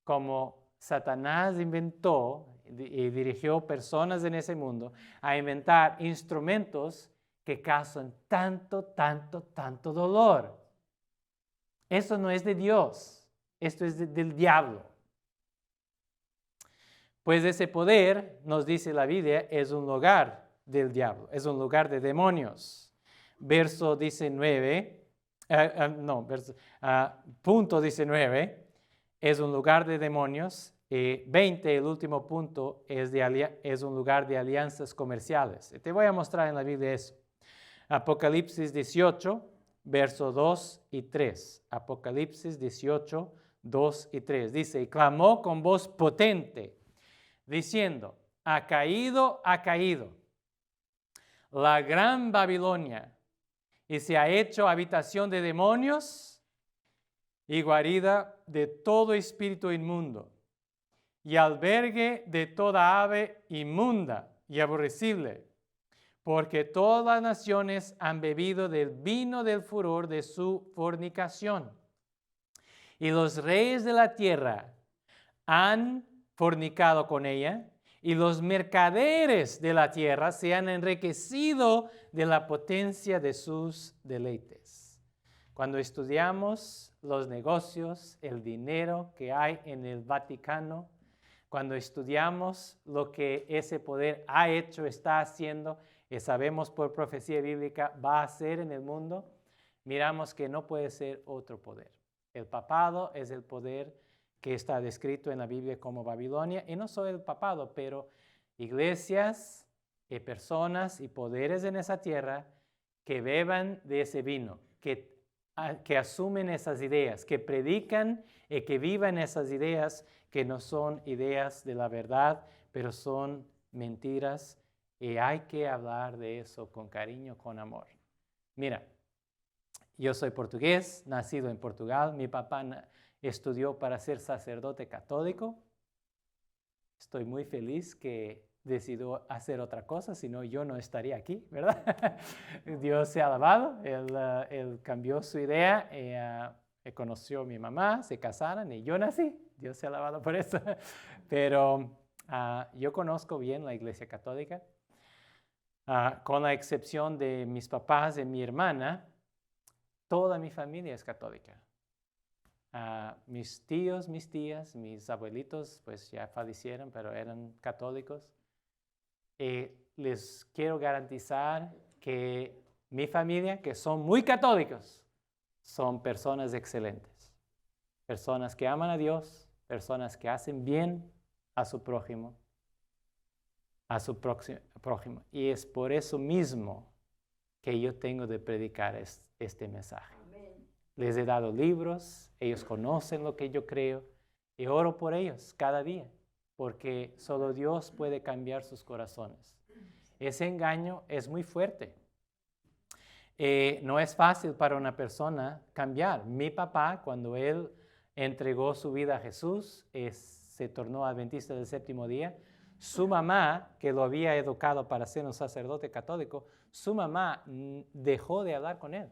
Como Satanás inventó y dirigió personas en ese mundo a inventar instrumentos que causan tanto dolor. Eso no es de Dios, esto es del diablo. Pues ese poder, nos dice la Biblia, es un lugar del diablo, es un lugar de demonios. Verso 19, punto 19, es un lugar de demonios. 20, el último punto, es un lugar de alianzas comerciales. Te voy a mostrar en la Biblia eso. Apocalipsis 18, verso 2 y 3. Apocalipsis 18, 2 y 3. Dice, y clamó con voz potente, diciendo, ha caído, la gran Babilonia, y se ha hecho habitación de demonios y guarida de todo espíritu inmundo, y albergue de toda ave inmunda y aborrecible, porque todas las naciones han bebido del vino del furor de su fornicación. Y los reyes de la tierra han fornicado con ella, y los mercaderes de la tierra se han enriquecido de la potencia de sus deleites. Cuando estudiamos los negocios, el dinero que hay en el Vaticano, cuando estudiamos lo que ese poder ha hecho, está haciendo, y sabemos por profecía bíblica va a hacer en el mundo, miramos que no puede ser otro poder. El papado es el poder que está descrito en la Biblia como Babilonia, y no solo el papado, pero iglesias y personas y poderes en esa tierra que beban de ese vino, que asumen esas ideas, que predican y que vivan esas ideas que no son ideas de la verdad, pero son mentiras, y hay que hablar de eso con cariño, con amor. Mira, yo soy portugués, nacido en Portugal, mi papá estudió para ser sacerdote católico. Estoy muy feliz que decidió hacer otra cosa, si no yo no estaría aquí, ¿verdad? Dios se ha alabado, él cambió su idea, conoció a mi mamá, se casaron y yo nací. Dios se ha alabado por eso. Pero yo conozco bien la Iglesia Católica, con la excepción de mis papás y mi hermana. Toda mi familia es católica. Mis tíos, mis tías, mis abuelitos, pues ya fallecieron, pero eran católicos. Les quiero garantizar que mi familia, que son muy católicos, son personas excelentes. Personas que aman a Dios, personas que hacen bien a su prójimo, prójimo. Y es por eso mismo que yo tengo de predicar este mensaje. Les he dado libros, ellos conocen lo que yo creo, y oro por ellos cada día, porque solo Dios puede cambiar sus corazones. Ese engaño es muy fuerte. No es fácil para una persona cambiar. Mi papá, cuando él entregó su vida a Jesús, se tornó adventista del séptimo día. Su mamá, que lo había educado para ser un sacerdote católico, su mamá dejó de hablar con él.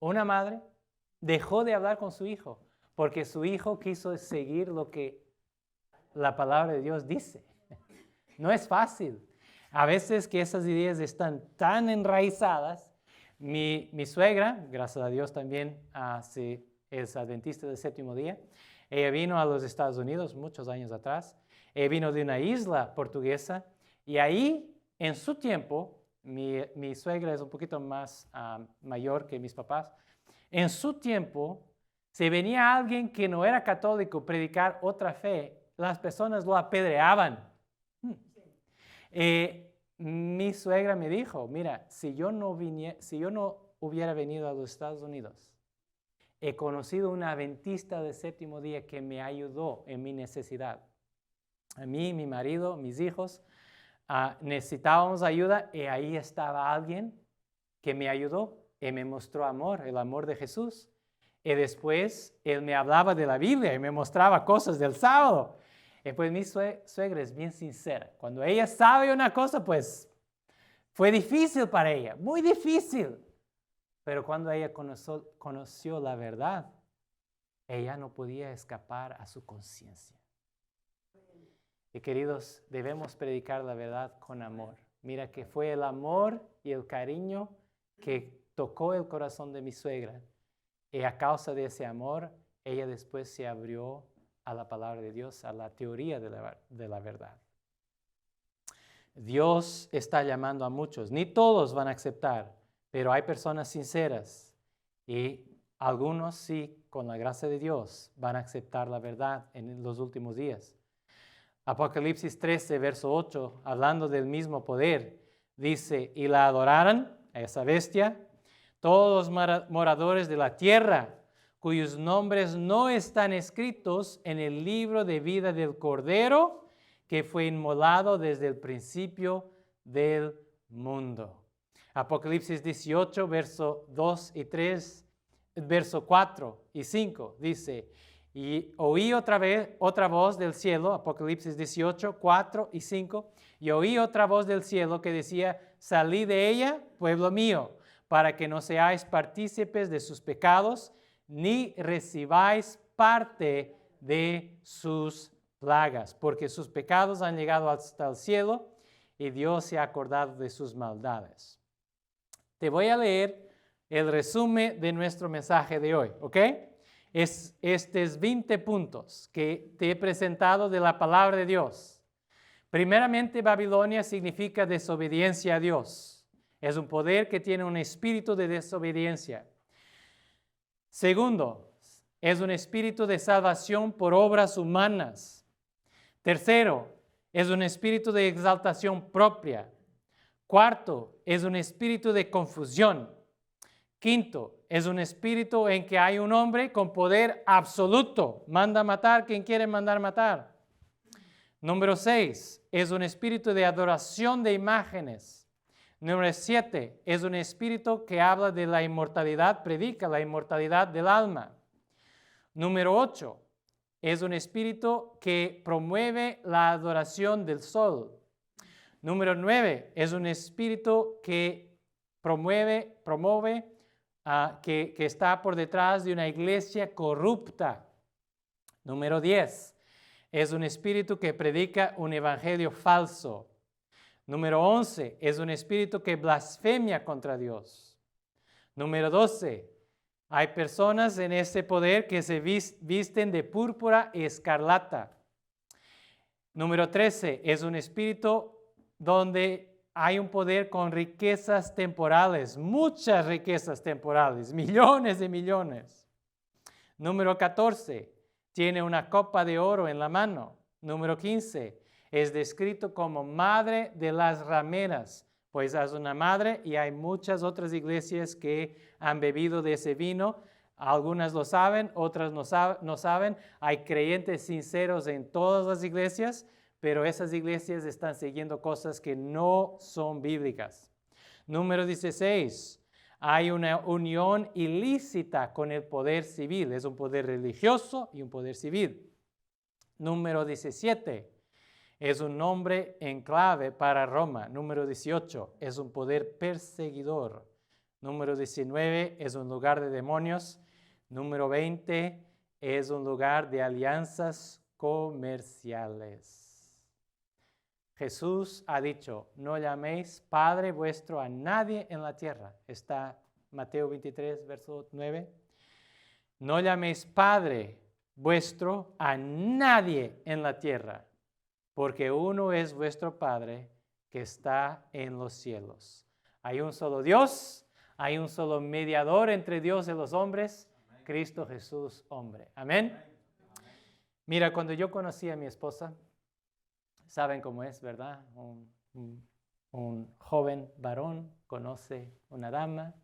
Una madre dejó de hablar con su hijo porque su hijo quiso seguir lo que la palabra de Dios dice. No es fácil. A veces que esas ideas están tan enraizadas. Mi suegra, gracias a Dios también es adventista del séptimo día. Ella vino a los Estados Unidos muchos años atrás. Ella vino de una isla portuguesa y ahí, en su tiempo, mi suegra es un poquito más mayor que mis papás. En su tiempo, si venía alguien que no era católico predicar otra fe, las personas lo apedreaban. Mi suegra me dijo, mira, si yo no hubiera venido a los Estados Unidos, he conocido una adventista del séptimo día que me ayudó en mi necesidad. A mí, mi marido, mis hijos, necesitábamos ayuda y ahí estaba alguien que me ayudó y me mostró amor, el amor de Jesús. Y después él me hablaba de la Biblia y me mostraba cosas del sábado. Y pues mi suegra es bien sincera. Cuando ella sabe una cosa, pues fue difícil para ella, muy difícil. Pero cuando ella conoció la verdad, ella no podía escapar a su conciencia. Y queridos, debemos predicar la verdad con amor. Mira que fue el amor y el cariño que tocó el corazón de mi suegra. Y a causa de ese amor, ella después se abrió a la palabra de Dios, a la teoría de la verdad. Dios está llamando a muchos. Ni todos van a aceptar, pero hay personas sinceras. Y algunos sí, con la gracia de Dios, van a aceptar la verdad en los últimos días. Apocalipsis 13, verso 8, hablando del mismo poder, dice, y la adoraron, a esa bestia, todos los moradores de la tierra, cuyos nombres no están escritos en el libro de vida del Cordero, que fue inmolado desde el principio del mundo. Apocalipsis 18, verso 2 y 3, verso 4 y 5 dice, y oí otra voz del cielo, Apocalipsis 18, 4 y 5, y oí otra voz del cielo que decía, salid de ella, pueblo mío, para que no seáis partícipes de sus pecados, ni recibáis parte de sus plagas, porque sus pecados han llegado hasta el cielo y Dios se ha acordado de sus maldades. Te voy a leer el resumen de nuestro mensaje de hoy, ¿ok? Estos 20 puntos que te he presentado de la palabra de Dios. Primeramente, Babilonia significa desobediencia a Dios. Es un poder que tiene un espíritu de desobediencia. Segundo, es un espíritu de salvación por obras humanas. Tercero, es un espíritu de exaltación propia. Cuarto, es un espíritu de confusión. Quinto, es un espíritu en que hay un hombre con poder absoluto. Manda matar quien quiere mandar matar. Número 6, es un espíritu de adoración de imágenes. Número 7, es un espíritu que habla de la inmortalidad, predica la inmortalidad del alma. Número 8, es un espíritu que promueve la adoración del sol. Número 9, es un espíritu que promueve que está por detrás de una iglesia corrupta. Número 10, es un espíritu que predica un evangelio falso. Número 11, es un espíritu que blasfemia contra Dios. Número 12, hay personas en este poder que se visten de púrpura y escarlata. Número 13, es un espíritu donde hay un poder con riquezas temporales, muchas riquezas temporales, millones de millones. Número 14, tiene una copa de oro en la mano. Número 15, es descrito como madre de las rameras, pues es una madre y hay muchas otras iglesias que han bebido de ese vino. Algunas lo saben, otras no saben. Hay creyentes sinceros en todas las iglesias, pero esas iglesias están siguiendo cosas que no son bíblicas. Número 16, hay una unión ilícita con el poder civil. Es un poder religioso y un poder civil. Número 17, es un nombre en clave para Roma. Número 18, es un poder perseguidor. Número 19, es un lugar de demonios. Número 20, es un lugar de alianzas comerciales. Jesús ha dicho, no llaméis Padre vuestro a nadie en la tierra. Está Mateo 23, verso 9. No llaméis Padre vuestro a nadie en la tierra, porque uno es vuestro Padre que está en los cielos. Hay un solo Dios, hay un solo mediador entre Dios y los hombres, amén. Cristo Jesús, hombre. Amén. Amén. Mira, cuando yo conocí a mi esposa, saben cómo es, ¿verdad? Un joven varón conoce una dama.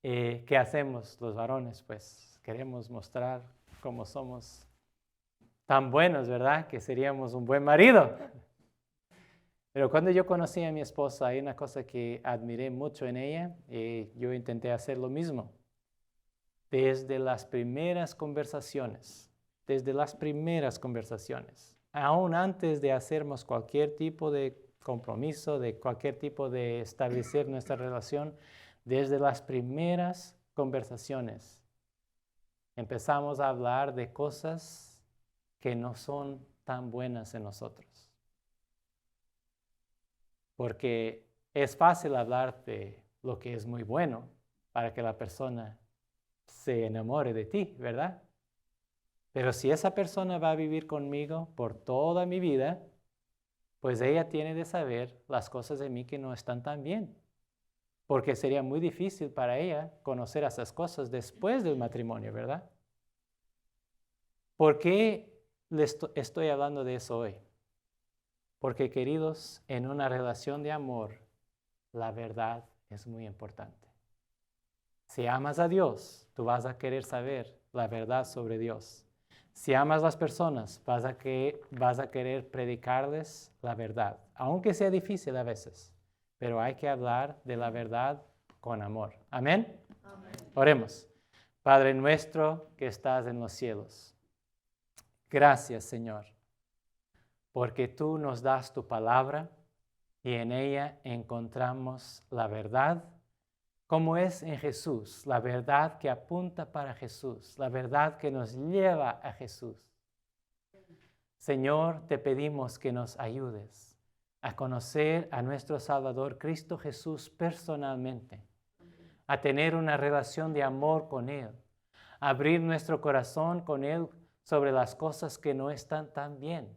¿Qué hacemos los varones? Pues queremos mostrar cómo somos tan buenos, ¿verdad? Que seríamos un buen marido. Pero cuando yo conocí a mi esposa, hay una cosa que admiré mucho en ella y yo intenté hacer lo mismo. Desde las primeras conversaciones, aún antes de hacernos cualquier tipo de compromiso, de cualquier tipo de establecer nuestra relación, desde las primeras conversaciones empezamos a hablar de cosas que no son tan buenas en nosotros. Porque es fácil hablar de lo que es muy bueno para que la persona se enamore de ti, ¿verdad? Pero si esa persona va a vivir conmigo por toda mi vida, pues ella tiene de saber las cosas de mí que no están tan bien. Porque sería muy difícil para ella conocer esas cosas después del matrimonio, ¿verdad? ¿Por qué estoy hablando de eso hoy? Porque, queridos, en una relación de amor, la verdad es muy importante. Si amas a Dios, tú vas a querer saber la verdad sobre Dios. Si amas a las personas, vas a querer predicarles la verdad, aunque sea difícil a veces. pero hay que hablar de la verdad con amor. Amén. Oremos. Padre nuestro que estás en los cielos, gracias, Señor, porque tú nos das tu palabra y en ella encontramos la verdad, como es en Jesús, la verdad que apunta para Jesús, la verdad que nos lleva a Jesús. Señor, te pedimos que nos ayudes a conocer a nuestro Salvador Cristo Jesús personalmente, a tener una relación de amor con Él, a abrir nuestro corazón con Él sobre las cosas que no están tan bien.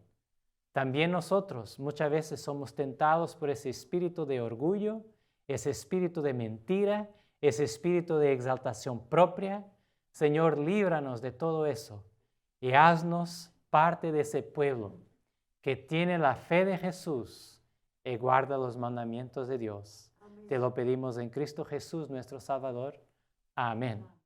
También nosotros muchas veces somos tentados por ese espíritu de orgullo, ese espíritu de mentira, ese espíritu de exaltación propia. Señor, líbranos de todo eso y haznos parte de ese pueblo que tiene la fe de Jesús y guarda los mandamientos de Dios. Amén. Te lo pedimos en Cristo Jesús, nuestro Salvador. Amén.